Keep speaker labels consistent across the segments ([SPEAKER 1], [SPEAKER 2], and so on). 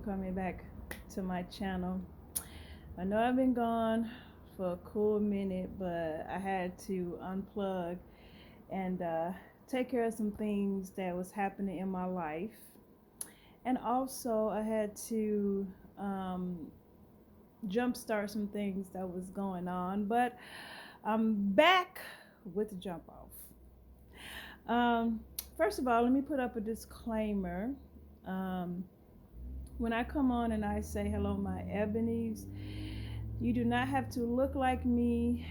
[SPEAKER 1] coming back to my channel. I know I've been gone for a cool minute, but I had to unplug and take care of some things that was happening in my life. And also I had to jumpstart some things that was going on, but I'm back with the jump off. First of all, let me put up a disclaimer. When I come on and I say hello, my ebonies, you do not have to look like me,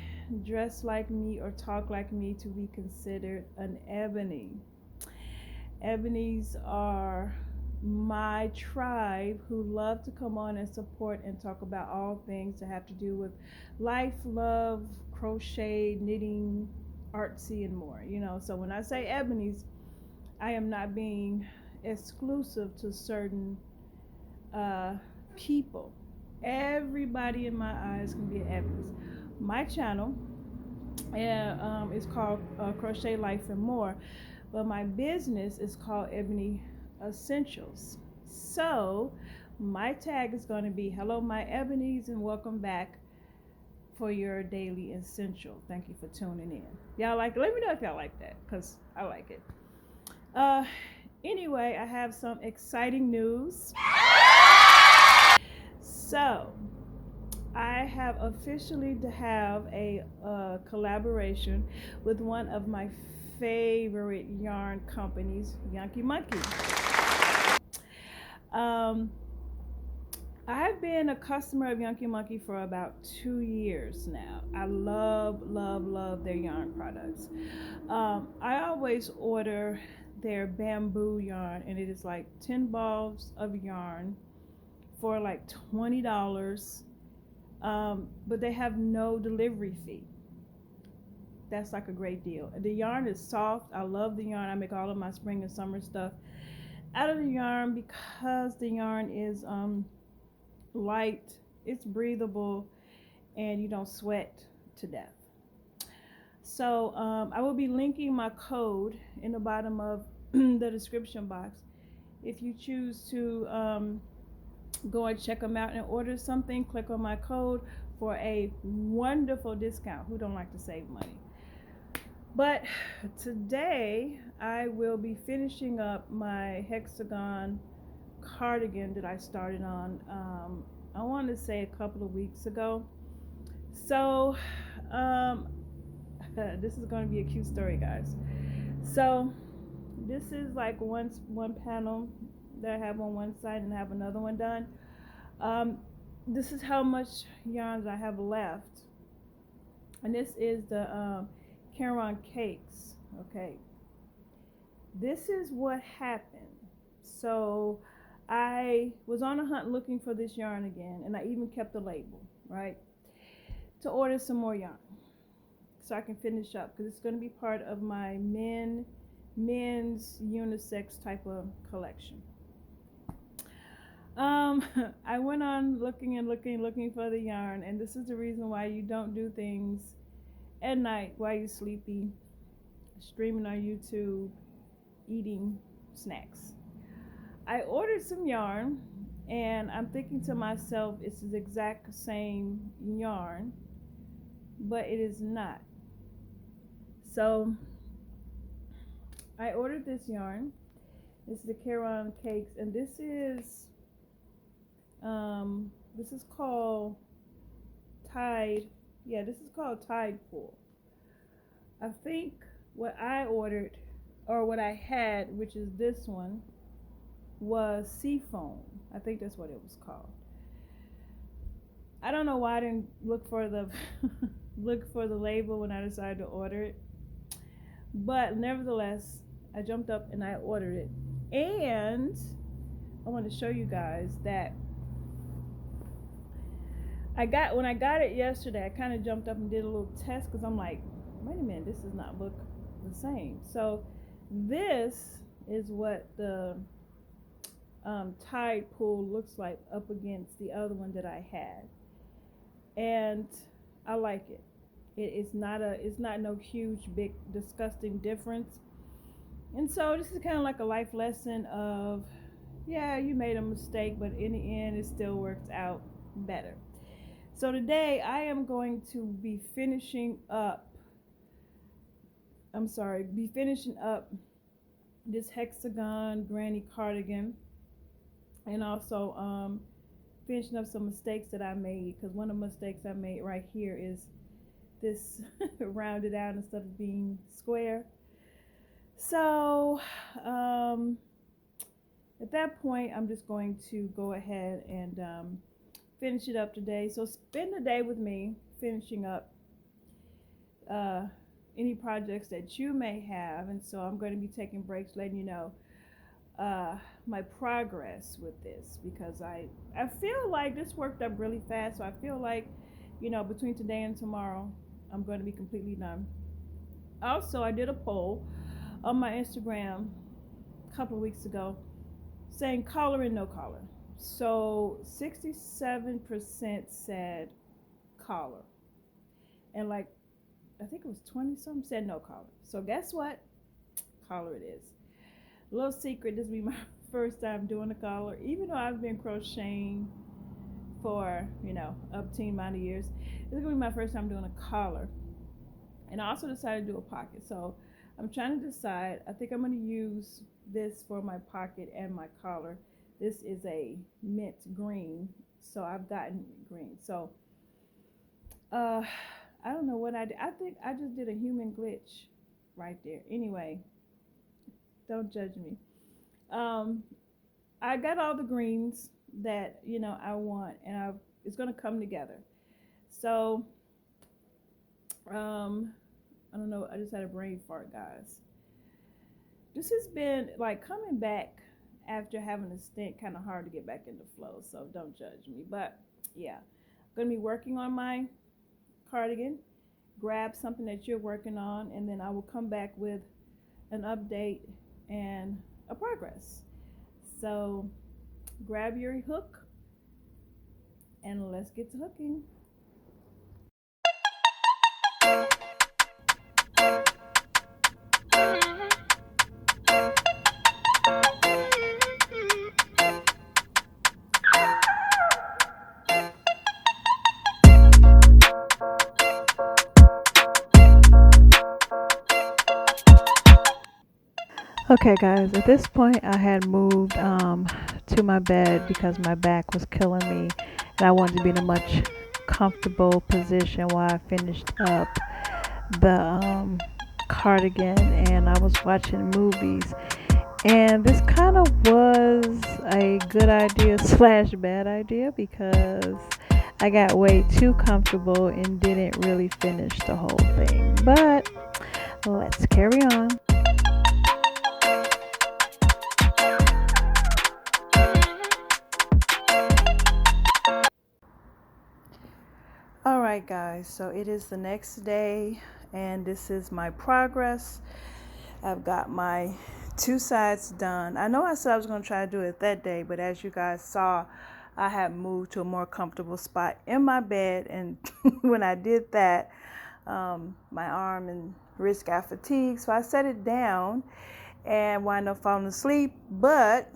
[SPEAKER 1] dress like me, or talk like me to be considered an ebony. Ebonies are my tribe who love to come on and support and talk about all things that have to do with life, love, crochet, knitting, artsy, and more. So when I say ebonies, I am not being exclusive to certain people. Everybody in my eyes can be an ebony. My channel is called Crochet Life and More, but my business is called Ebony Essentials. So my tag is going to be hello my ebonies and welcome back for your daily essential. Thank you for tuning in. Y'all like it? Let me know if y'all like that, because I like it. Anyway, I have some exciting news. So I have officially to have a collaboration with one of my favorite yarn companies, Yankee Monkey. I've been a customer of Yankee Monkey for about 2 years now. I love their yarn products. I always order their bamboo yarn, and it is like 10 balls of yarn for like $20. But they have no delivery fee. That's like a great deal. The yarn is soft. I love the yarn. I make all of my spring and summer stuff out of the yarn because the yarn is light, it's breathable, and you don't sweat to death. So I will be linking my code in the bottom of the description box. If you choose to go and check them out and order something, click on my code for a wonderful discount. Who don't like to save money? But today I will be finishing up my hexagon cardigan that I started on I want to say a couple of weeks ago. So this is going to be a cute story, guys. So this is like one panel that I have on one side and I have another one done. This is how much yarns I have left, and this is the cardigan cakes. Okay, this is what happened. So I was on a hunt looking for this yarn again, and I even kept the label, right, to order some more yarn so I can finish up, because it's going to be part of my men's unisex type of collection. I went on looking for the yarn, and this is the reason why you don't do things at night while you're sleepy, streaming on YouTube, eating snacks. I ordered some yarn, and I'm thinking to myself, it's the exact same yarn, but it is not. So I ordered this yarn. It's the cardigan cakes, and this is called Tide. Yeah, this is called Tide Pool. I think what I ordered, or what I had, which is this one, was Seafoam. I think that's what it was called. I don't know why I didn't look for the label when I decided to order it, but nevertheless I jumped up and I ordered it. And I want to show you guys that when I got it yesterday, I kind of jumped up and did a little test, because I'm like, wait a minute, this does not look the same. So this is what the Tide Pool looks like up against the other one that I had, and I like it. It's not no huge, big, disgusting difference. And so this is kind of like a life lesson of, yeah, you made a mistake, but in the end, it still works out better. So today, I am going to be finishing up. Be finishing up this hexagon granny cardigan, and also finishing up some mistakes that I made. Because one of the mistakes I made right here is this rounded out instead of being square. So at that point, I'm just going to go ahead and finish it up today. So spend the day with me finishing up uh, any projects that you may have. And so I'm going to be taking breaks, letting you know uh, my progress with this, because I feel like this worked up really fast. So I feel like, between today and tomorrow, I'm going to be completely done. Also, I did a poll on my Instagram a couple of weeks ago saying collar and no collar. So 67% said collar, and like I think it was 20 something said no collar. So guess what? Collar it is. A little secret, this will be my first time doing a collar, even though I've been crocheting for, up to amount of years. This is gonna be my first time doing a collar. And I also decided to do a pocket. So I'm trying to decide. I think I'm going to use this for my pocket and my collar. This is a mint green, so I've gotten green. So uh, I don't know what I did. I think I just did a human glitch right there. Anyway, don't judge me. Um, I got all the greens that I want, and it's going to come together. So I don't know. I just had a brain fart, guys. This has been like coming back after having a stint, kind of hard to get back into flow. So don't judge me. But yeah, I'm going to be working on my cardigan. Grab something that you're working on, and then I will come back with an update and a progress. So grab your hook and let's get to hooking. Okay, guys, at this point, I had moved to my bed because my back was killing me, and I wanted to be in a much comfortable position while I finished up the cardigan, and I was watching movies. And this kind of was a good idea slash bad idea because I got way too comfortable and didn't really finish the whole thing. But let's carry on. All right, guys, so it is the next day, and this is my progress. I've got my two sides done. I know I said I was going to try to do it that day, but as you guys saw, I had moved to a more comfortable spot in my bed, and when I did that, my arm and wrist got fatigued, so I set it down and wound up falling asleep, but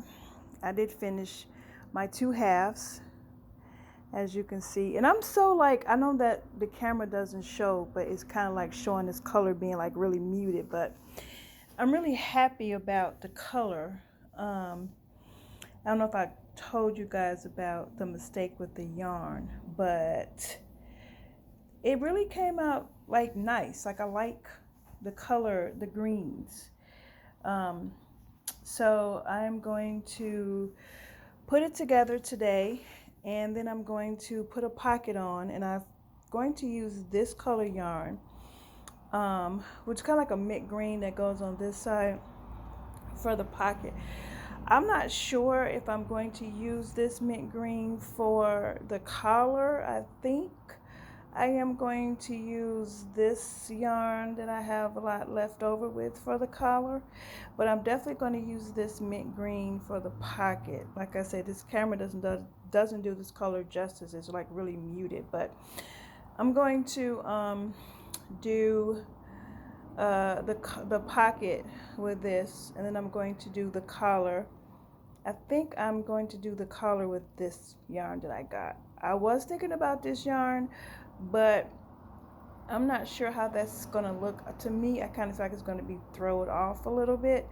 [SPEAKER 1] I did finish my two halves, as you can see. And I'm so like, I know that the camera doesn't show, but it's kind of like showing this color being like really muted, but I'm really happy about the color. I don't know if I told you guys about the mistake with the yarn, but it really came out like nice. Like I like the color, the greens. So I'm going to put it together today, and then I'm going to put a pocket on, and I'm going to use this color yarn, which is kind of like a mint green that goes on this side for the pocket. I'm not sure if I'm going to use this mint green for the collar. I think I am going to use this yarn that I have a lot left over with for the collar, but I'm definitely going to use this mint green for the pocket. Like I said, this camera doesn't do this color justice. It's like really muted, but I'm going to do the pocket with this, and then I'm going to do the collar I think I'm going to do the collar with this yarn that I got. I was thinking about this yarn, but I'm not sure how that's going to look. To me, I kind of feel like it's going to be throw it off a little bit.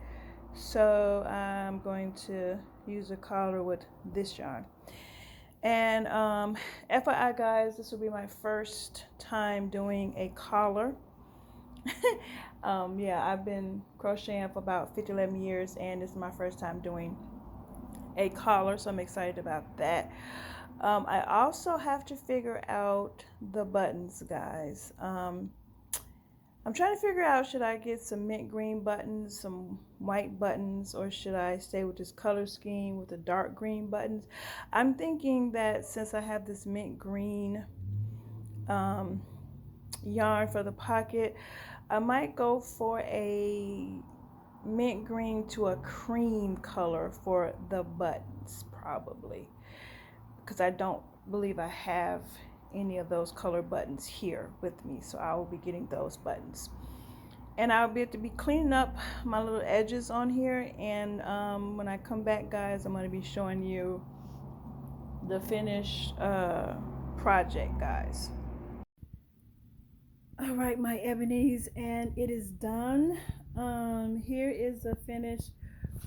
[SPEAKER 1] So I'm going to use a collar with this yarn. And FYI guys, this will be my first time doing a collar. Yeah, I've been crocheting for about 11 years, and this is my first time doing a collar, so I'm excited about that. I also have to figure out the buttons, guys. I'm trying to figure out, should I get some mint green buttons, some white buttons, or should I stay with this color scheme with the dark green buttons? I'm thinking that since I have this mint green yarn for the pocket, I might go for a mint green to a cream color for the buttons, probably, because I don't believe I have any of those color buttons here with me, so I will be getting those buttons. And I'll be able to be cleaning up my little edges on here, and when I come back, guys, I'm going to be showing you the finished project, guys. All right, my ebonies, and it is done. Here is the finished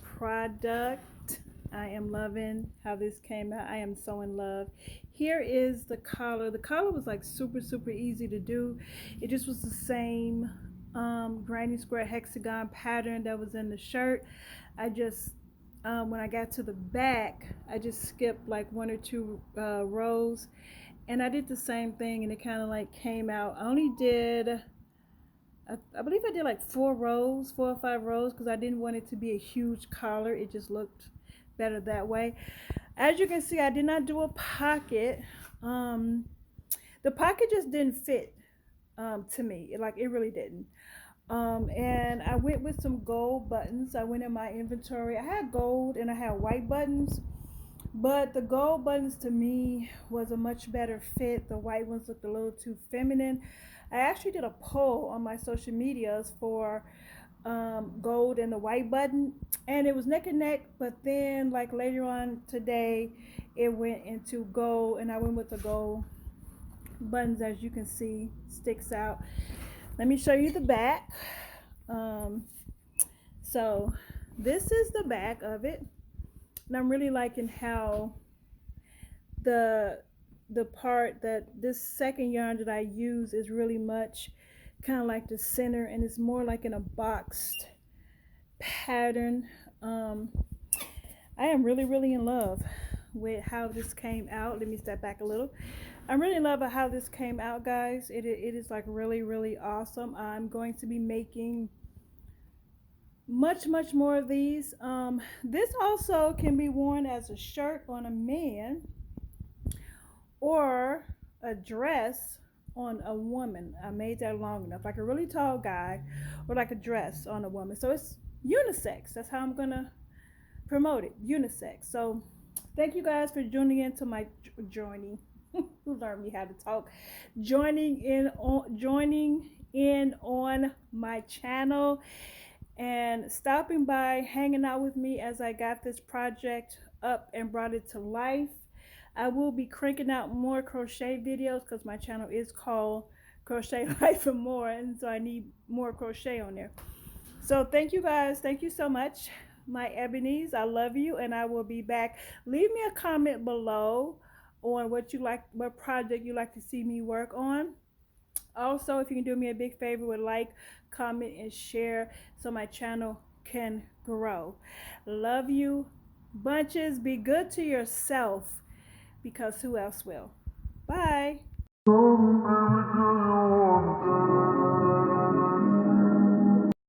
[SPEAKER 1] product. I am loving how this came out. I am so in love. Here is the collar. The collar was like super easy to do. It just was the same granny square hexagon pattern that was in the shirt. I just when I got to the back, I just skipped like 1 or 2 rows, and I did the same thing, and it kind of like came out. I only did, I believe I did like 4 rows, 4 or 5 rows, because I didn't want it to be a huge collar. It just looked better that way. As you can see, I did not do a pocket. The pocket just didn't fit to me. Like, it really didn't. And I went with some gold buttons. I went in my inventory. I had gold and I had white buttons, but the gold buttons to me was a much better fit. The white ones looked a little too feminine. I actually did a poll on my social medias for gold and the white button, and it was neck and neck, but then like later on today it went into gold, and I went with the gold buttons. As you can see, sticks out. Let me show you the back. So this is the back of it, and I'm really liking how the part that this second yarn that I use is really much kind of like the center, and it's more like in a boxed pattern. I am really in love with how this came out. Let me step back a little. I'm really in love with how this came out, guys. It is like really awesome. I'm going to be making much more of these. This also can be worn as a shirt on a man, or a dress on a woman. I made that long enough, like a really tall guy, or like a dress on a woman. So it's unisex. That's how I'm gonna promote it, unisex. So thank you guys for joining into my who learned me how to talk, joining in on my channel, and stopping by, hanging out with me as I got this project up and brought it to life. I will be cranking out more crochet videos because my channel is called Crochet Life and More, and so I need more crochet on there. So thank you guys. Thank you so much, my ebonies. I love you, and I will be back. Leave me a comment below on what you like, what project you like to see me work on. Also, if you can do me a big favor, would like, comment, and share so my channel can grow. Love you bunches. Be good to yourself, because who else will? Bye.